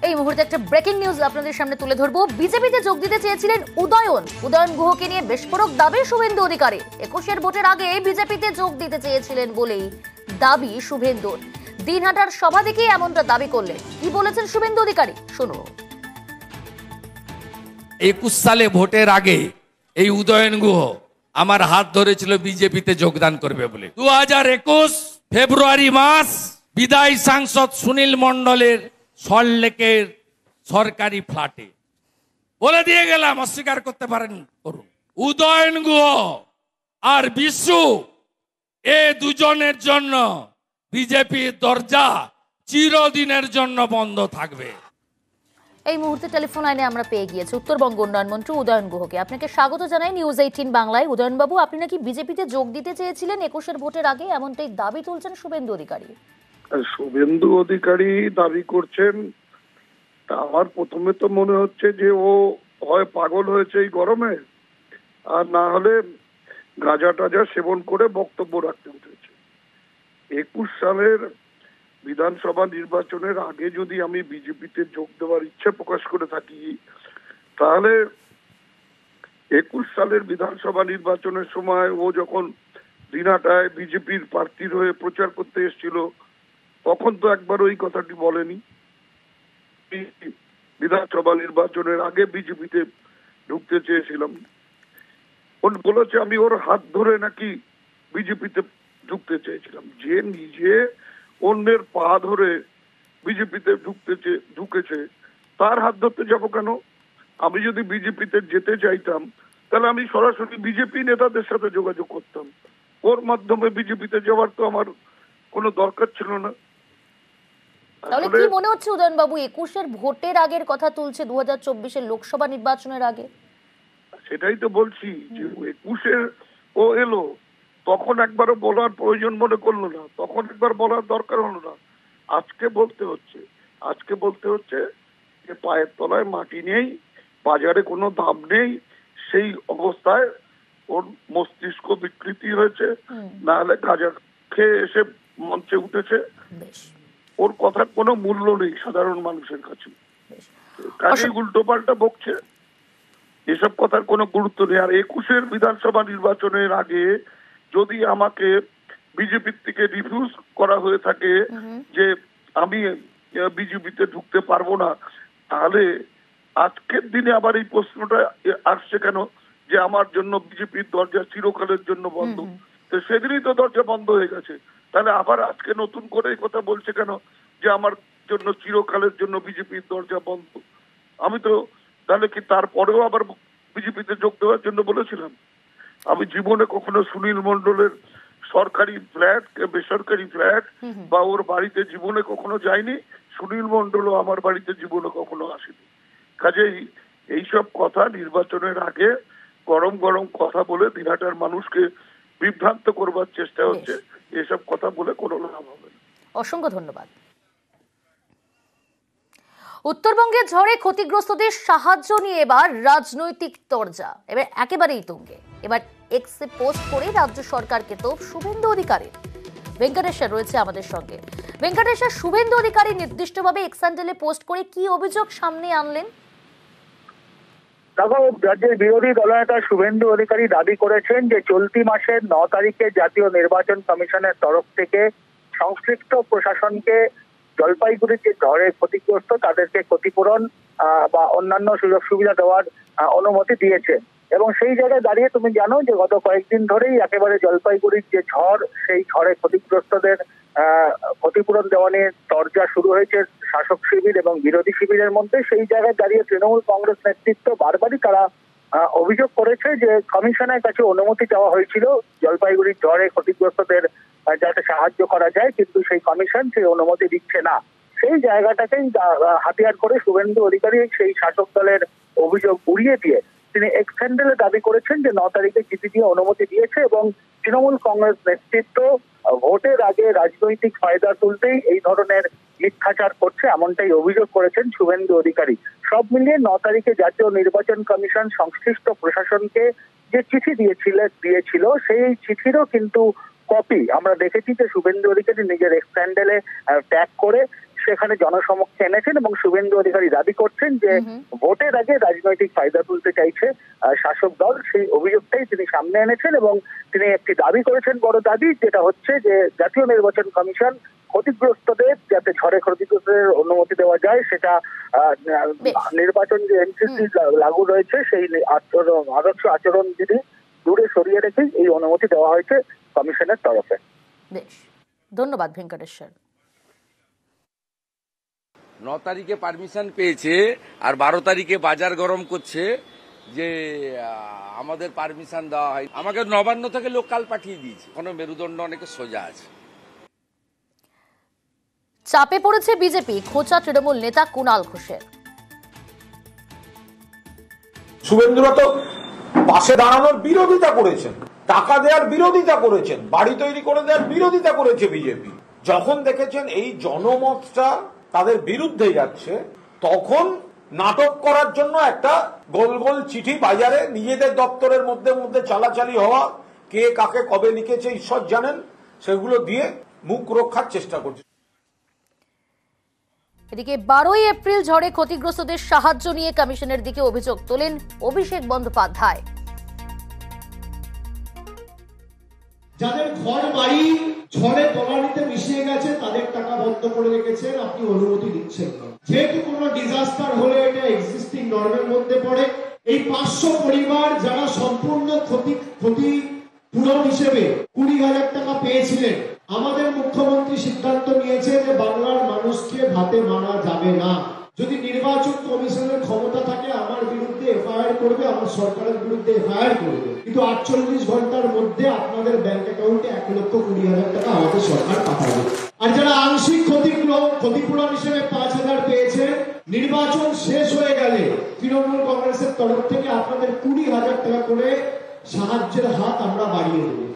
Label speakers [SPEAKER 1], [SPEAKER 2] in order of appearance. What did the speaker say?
[SPEAKER 1] এই মুহূর্তে একটা ব্রেকিং নিউজ আপনাদের সামনে তুলে ধরবো। বিজেপিতে যোগ দিতে চেয়েছিলেন উদয়ন গুহকে নিয়ে বিস্ফোরক দাবি শুভেন্দু অধিকারী। 21-এর ভোটের আগে বিজেপিতে যোগ দিতে চেয়েছিলেন বলেই দাবি শুভেন্দুর। দিনহাটার সভা থেকে এমনটা দাবি করলেন। কি বলেছেন শুভেন্দু অধিকারী শুনুন।
[SPEAKER 2] 21 সালে ভোটের আগে এই উদয়ন গুহ আমার হাত ধরেছিল বিজেপিতে যোগদান করবে বলে। 2021 ফেব্রুয়ারি মাস বিদায়ী সাংসদ সুনীল মণ্ডলের সল্টলেকের সরকারি ফ্ল্যাটে বলে দিয়ে গেলাম, অস্বীকার করতে পারেন করুন। উদয়ন গুহ আর বিশু এ দুজনের জন্য বিজেপির দরজা চিরদিনের জন্য বন্ধ থাকবে।
[SPEAKER 1] এই মুহূর্তে টেলিফোন লাইনে আমরা পেয়ে গিয়েছি উত্তরবঙ্গ উন্নয়ন মন্ত্রী উদয়ন গুহকে। আপনাকে স্বাগত জানাই নিউজ 18 বাংলায়। উদয়ন বাবু, আপনি নাকি বিজেপিতে যোগ দিতে চেয়েছিলেন 21-এর ভোটের আগে, এমনটাই দাবি তুলছেন শুভেন্দু অধিকারী।
[SPEAKER 3] শুভেন্দু অধিকারী দাবি করছেন, তা আমার প্রথমে তো মনে হচ্ছে যে ও হয় পাগল হয়েছে এই গরমে, আর না হলে গাঁজা টাজা সেবন করে বক্তব্য রাখতে উঠেছে। 21 সালের বিধানসভা নির্বাচনের আগে যদি আমি বিজেপিতে যোগ দেওয়ার ইচ্ছা প্রকাশ করে থাকি, তাহলে 21 সালের বিধানসভা নির্বাচনের সময় ও যখন দিনাটায় বিজেপির প্রার্থীর হয়ে প্রচার করতে এসেছিল, তখন তো একবার ওই কথাটি বলেনি। বিধানসভা নির্বাচনের আগে বিজেপিতে ঢুকতে চেয়েছিলাম, ও বলেছে আমি ওর হাত ধরে নাকি বিজেপিতে ঢুকতে চেয়েছিলাম। যে নিজে অন্যের পা ধরে বিজেপিতে ঢুকেছে তার হাত ধরতে যাবো কেন? আমি যদি বিজেপিতে যেতে চাইতাম তাহলে আমি সরাসরি বিজেপি নেতাদের সাথে যোগাযোগ করতাম। ওর মাধ্যমে বিজেপিতে যাওয়ার তো আমার কোনো দরকার ছিল না।
[SPEAKER 1] তাহলে কি মনে হচ্ছে উদয়ন বাবু, 21-এর ভোটের আগের কথা তুলছে 2024-এর লোকসভা নির্বাচনের আগে?
[SPEAKER 3] সেটাই তো বলছি যে 21-এর ও এলো, তখন একবারও বলার প্রয়োজন মনে করলো না, তখন একবার বলার দরকার হলো না। আজকে বলতে হচ্ছে যে পায়ের তলায় মাটি নেই, বাজারে কোনো দাম নেই, সেই অবস্থায় ওর মস্তিষ্ক বিকৃতি হয়েছে, না হলে গাঁজা খেয়ে এসে মঞ্চে উঠেছে। ওর কথার কোনো মূল্য নেই সাধারণ মানুষের কাছে, কাজেই উল্টো পাল্টা বকছে। এসব কথার কোনো গুরুত্ব নেই। আর 21-এর বিধানসভা নির্বাচনের আগে যদি আমাকে বিজেপির থেকে রিফিউজ করা হয়ে থাকে যে আমি বিজেপিতে ঢুকতে পারবো না, তাহলে আজকের দিনে আবার এই প্রশ্নটা আসছে কেন যে আমার জন্য বিজেপির দরজা চিরকালের জন্য বন্ধ? তো সেদিনই তো দরজা বন্ধ হয়ে গেছে, তাহলে আবার আজকে নতুন করে এই কথা বলছে কেন যে আমার জন্য চিরকালের জন্য বিজেপির দরজা বন্ধ? আমি তো তাহলে কি তারপরেও আবার বিজেপিতে যোগ দেওয়ার জন্য বলেছিলাম? আমি জীবনে কখনো সুনীল মণ্ডলের সরকারি ফ্ল্যাট, বেসরকারি ফ্ল্যাট বা ওর বাড়িতে জীবনে কখনো যাইনি। সুনীল মণ্ডলও আমার বাড়িতে জীবনে কখনো আসেনি। কাজেই এইসব কথা নির্বাচনের আগে গরম গরম কথা বলে দিনহাটার মানুষকে বিভ্রান্ত করবার চেষ্টা হচ্ছে। এসব কথা বলে কোনো লাভ হবে না।
[SPEAKER 1] অসংখ্য ধন্যবাদ। উত্তরবঙ্গের ঝড়ে ক্ষতিগ্রস্তদের সাহায্য নিয়ে এবার রাজনৈতিক তরজা এবার একেবারেই তুঙ্গে। এবার এক্সে পোস্ট করে রাজ্য সরকারকে তো শুভেন্দু অধিকারী। ভেঙ্কটেশ্বর রয়েছে আমাদের সঙ্গে। ভেঙ্কটেশ্বর, শুভেন্দু অধিকারী নির্দিষ্টভাবে এক্স হ্যান্ডেলে পোস্ট করে কি অভিযোগ সামনে আনলেন?
[SPEAKER 4] দেখো, রাজ্যের বিরোধী দলনেতা শুভেন্দু অধিকারী দাবি করেছেন যে চলতি মাসের 9 তারিখে জাতীয় নির্বাচন কমিশনের তরফ থেকে সংশ্লিষ্ট প্রশাসনকে জলপাইগুড়ির যে ঝড়ে ক্ষতিগ্রস্ত তাদেরকে ক্ষতিপূরণ বা অন্যান্য সুযোগ সুবিধা দেওয়ার অনুমতি দিয়েছে। এবং সেই জায়গায় দাঁড়িয়ে তুমি জানো যে গত কয়েকদিন ধরেই একেবারে জলপাইগুড়ির যে ঝড়, সেই ঝড়ে ক্ষতিগ্রস্তদের ক্ষতিপূরণ দেওয়া নিয়ে চর্চা শুরু হয়েছে শাসক শিবির এবং বিরোধী শিবিরের মধ্যে। সেই জায়গায় দাঁড়িয়ে তৃণমূল কংগ্রেস নেতৃত্ব বারবারই তারা অভিযোগ করেছে যে কমিশনের কাছে অনুমতি চাওয়া হয়েছিল জলপাইগুড়ির ঝড়ে ক্ষতিগ্রস্তদের যাতে সাহায্য করা যায়, কিন্তু সেই কমিশন সেই অনুমতি দিচ্ছে না। সেই জায়গাটাকেই হাতিয়ার করে শুভেন্দু অধিকারী সেই শাসক দলের অভিযোগ উড়িয়ে দিয়ে তিনি এক্স হ্যান্ডেলে দাবি করেছেন যে 9 তারিখে চিঠি দিয়ে অনুমতি দিয়েছে এবং তৃণমূল কংগ্রেস নেতৃত্ব ভোটের আগে রাজনৈতিক ফায়দা তুলতেই এই ধরনের মিথ্যাচার করছে, এমনটাই অভিযোগ করেছেন শুভেন্দু অধিকারী। সব মিলিয়ে 9 তারিখে জাতীয় নির্বাচন কমিশন সংশ্লিষ্ট প্রশাসনকে যে চিঠি দিয়েছিল সেই চিঠিরও কিন্তু কপি আমরা দেখেছি যে শুভেন্দু অধিকারী নিজের এক্স হ্যান্ডেলে ট্যাগ করে সেখানে জনসমক্ষে এনেছেন এবং শুভেন্দু অধিকারী দাবি করছেন যে ভোটের আগে রাজনৈতিক ফায়দা তুলতে চাইছে শাসক দল। সেই অভিযোগটাই তিনি সামনে এনেছেন এবং তিনি একটি দাবি করেছেন, বড় দাবি, যেটা হচ্ছে যে জাতীয় নির্বাচন কমিশন ক্ষতিগ্রস্তদের যাতে ঝড়ে ক্ষতিগ্রস্তদের অনুমতি দেওয়া যায়, সেটা নির্বাচন যে এনসিসি লাগু রয়েছে সেই আদর্শ আচরণ বিধি দূরে সরিয়ে রেখে এই অনুমতি দেওয়া হয়েছে কমিশনের তরফে।
[SPEAKER 1] বেশ, ধন্যবাদ ভেঙ্কটেশ্বর।
[SPEAKER 2] 9 তারিখে পারমিশন পেয়েছে আর 12 তারিখে বাজার গরম করছে যে আমাদের পারমিশন দেওয়া হয়। আমাকে নবান্ন থেকে লোকাল পাঠিয়ে দিয়েছে। কোনো মেরুদণ্ড অনেক সোজা আছে।
[SPEAKER 1] চাপে পড়েছে বিজেপি, খোঁচা তৃণমূল নেতা কুণাল ঘোষের।
[SPEAKER 5] শুভেন্দুরা তো পাশে দাঁড়ানোর বিরোধিতা করেছেন, টাকা দেওয়ার বিরোধিতা করেছেন, বাড়ি তৈরি করে দেওয়ার বিরোধিতা করেছে বিজেপি। যখন দেখেছেন এই জনমতটা তাদের বিরুদ্ধে যাচ্ছে, তখন নাটক করার জন্য একটা গোল গোল চিঠি বাজারে নিজেদের দপ্তরের মধ্যে মধ্যে চালাচালি হওয়া, কে কাকে কবে লিখেছে ঈশ্বর জানেন, সেগুলো দিয়ে মুখ রক্ষার চেষ্টা করছে।
[SPEAKER 1] এদিকে 12ই এপ্রিল ঝড়ে ক্ষতিগ্রস্তদের সাহায্য নিয়ে কমিশনের দিকে অভিযোগ তোলেন অভিষেক বন্দ্যোপাধ্যায়।
[SPEAKER 6] যাদের ঘর বাড়ি ঝড়ে তলানিতে মিশিয়ে গেছে তাদের টাকা বন্ধ করে রেখেছেন, আপনি অনুমতি দিচ্ছেন না। যেহেতু কোনো ডিজাস্টার হলে এটা এক্সিস্টিং নর্মের মধ্যে পড়ে। এই 500 পরিবার যারা সম্পূর্ণ ক্ষতিপূরণ হিসেবে 20,000 টাকা পেয়েছিলেন, আমাদের মুখ্যমন্ত্রী সিদ্ধান্ত নিয়েছে যে বাংলার মানুষকে ভাতে মারা যাবে না। যদি নির্বাচন কমিশনের ক্ষমতা থাকে আমার বিরুদ্ধে এফআইআর করবে, আমার সরকারের বিরুদ্ধে এফআইআর করবে, কিন্তু 48 ঘন্টার মধ্যে আপনাদের ব্যাংক অ্যাকাউন্টে 1,20,000 টাকা আমাদের সরকার পাঠাবে। আর যারা আংশিক ক্ষতিপূরণ হিসেবে 5,000 পেয়েছে, নির্বাচন শেষ হয়ে গেলে তৃণমূল কংগ্রেসের তরফ থেকে আপনাদের 20,000 টাকা করে সাহায্যের হাত আমরা বাড়িয়ে দেব।